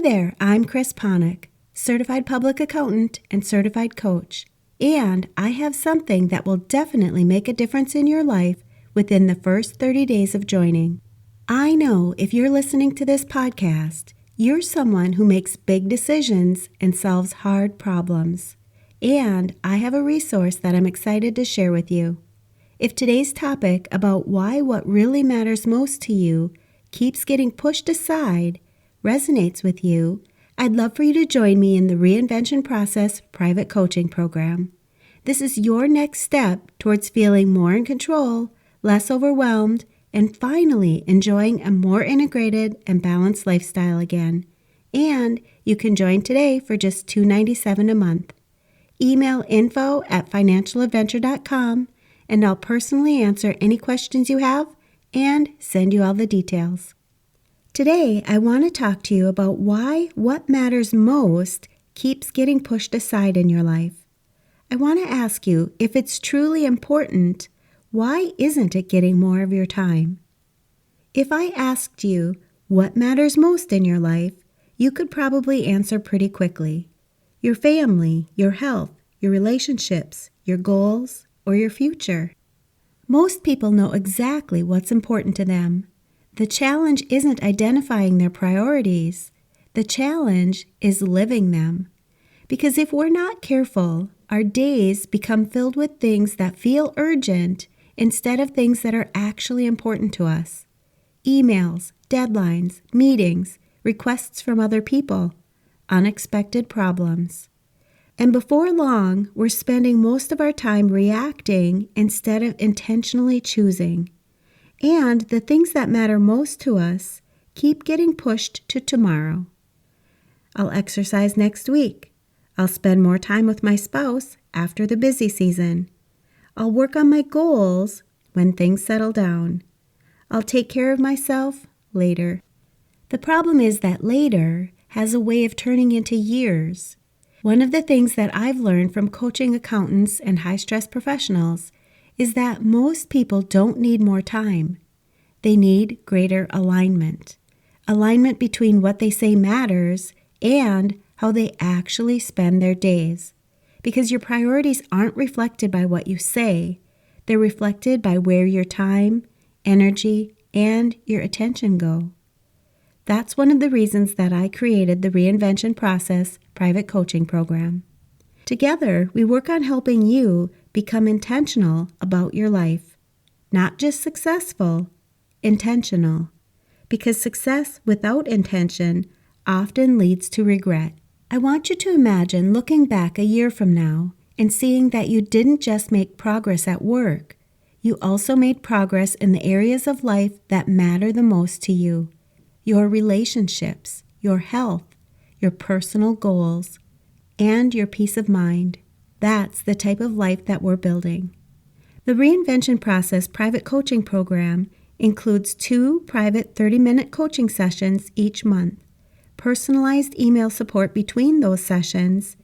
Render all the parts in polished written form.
there, I'm Chris Ponick, Certified Public Accountant and Certified Coach, and I have something that will definitely make a difference in your life within the first 30 days of joining. I know if you're listening to this podcast, you're someone who makes big decisions and solves hard problems, and I have a resource that I'm excited to share with you. If today's topic about why what really matters most to you keeps getting pushed aside resonates with you, I'd love for you to join me in the Reinvention Process Private Coaching Program. This is your next step towards feeling more in control, less overwhelmed, and finally enjoying a more integrated and balanced lifestyle again. And you can join today for just $297 a month. Email info@financialadventure.com and I'll personally answer any questions you have and send you all the details. Today, I want to talk to you about why what matters most keeps getting pushed aside in your life. I want to ask you, if it's truly important, why isn't it getting more of your time? If I asked you what matters most in your life, you could probably answer pretty quickly. Your family, your health, your relationships, your goals, or your future. Most people know exactly what's important to them. The challenge isn't identifying their priorities. The challenge is living them. Because if we're not careful, our days become filled with things that feel urgent instead of things that are actually important to us. Emails, deadlines, meetings, requests from other people, unexpected problems. And before long, we're spending most of our time reacting instead of intentionally choosing. And the things that matter most to us keep getting pushed to tomorrow. I'll exercise next week. I'll spend more time with my spouse after the busy season. I'll work on my goals when things settle down. I'll take care of myself later. The problem is that later has a way of turning into years. One of the things that I've learned from coaching accountants and high-stress professionals is that most people don't need more time. They need greater alignment. Alignment between what they say matters and how they actually spend their days. Because your priorities aren't reflected by what you say. They're reflected by where your time, energy, and your attention go. That's one of the reasons that I created the Reinvention Process Private Coaching Program. Together, we work on helping you become intentional about your life. Not just successful, intentional. Because success without intention often leads to regret. I want you to imagine looking back a year from now and seeing that you didn't just make progress at work. You also made progress in the areas of life that matter the most to you. Your relationships, your health, your personal goals, and your peace of mind. That's the type of life that we're building. The Reinvention Process Private Coaching Program includes 2 private 30-minute coaching sessions each month, personalized email support between those sessions,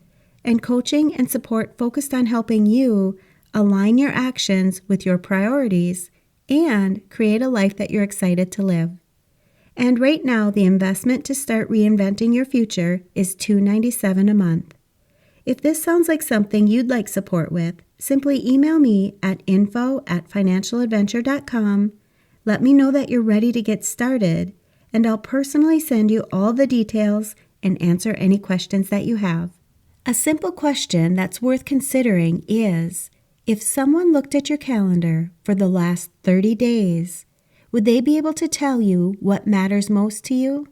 and coaching and support focused on helping you align your actions with your priorities and create a life that you're excited to live. And right now, the investment to start reinventing your future is $297 a month. If this sounds like something you'd like support with, simply email me at info@financialadventure.com. Let me know that you're ready to get started, and I'll personally send you all the details and answer any questions that you have. A simple question that's worth considering is, if someone looked at your calendar for the last 30 days, would they be able to tell you what matters most to you?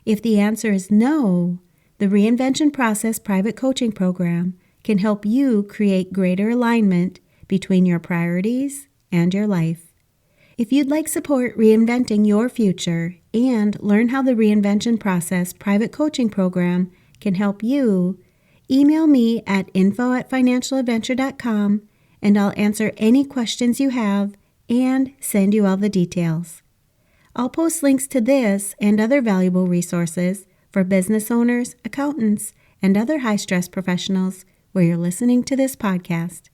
If the answer is no, the Reinvention Process Private Coaching Program can help you create greater alignment between your priorities and your life. If you'd like support reinventing your future and learn how the Reinvention Process Private Coaching Program can help you, email me at info@financialadventure.com and I'll answer any questions you have and send you all the details. I'll post links to this and other valuable resources for business owners, accountants, and other high-stress professionals where you're listening to this podcast.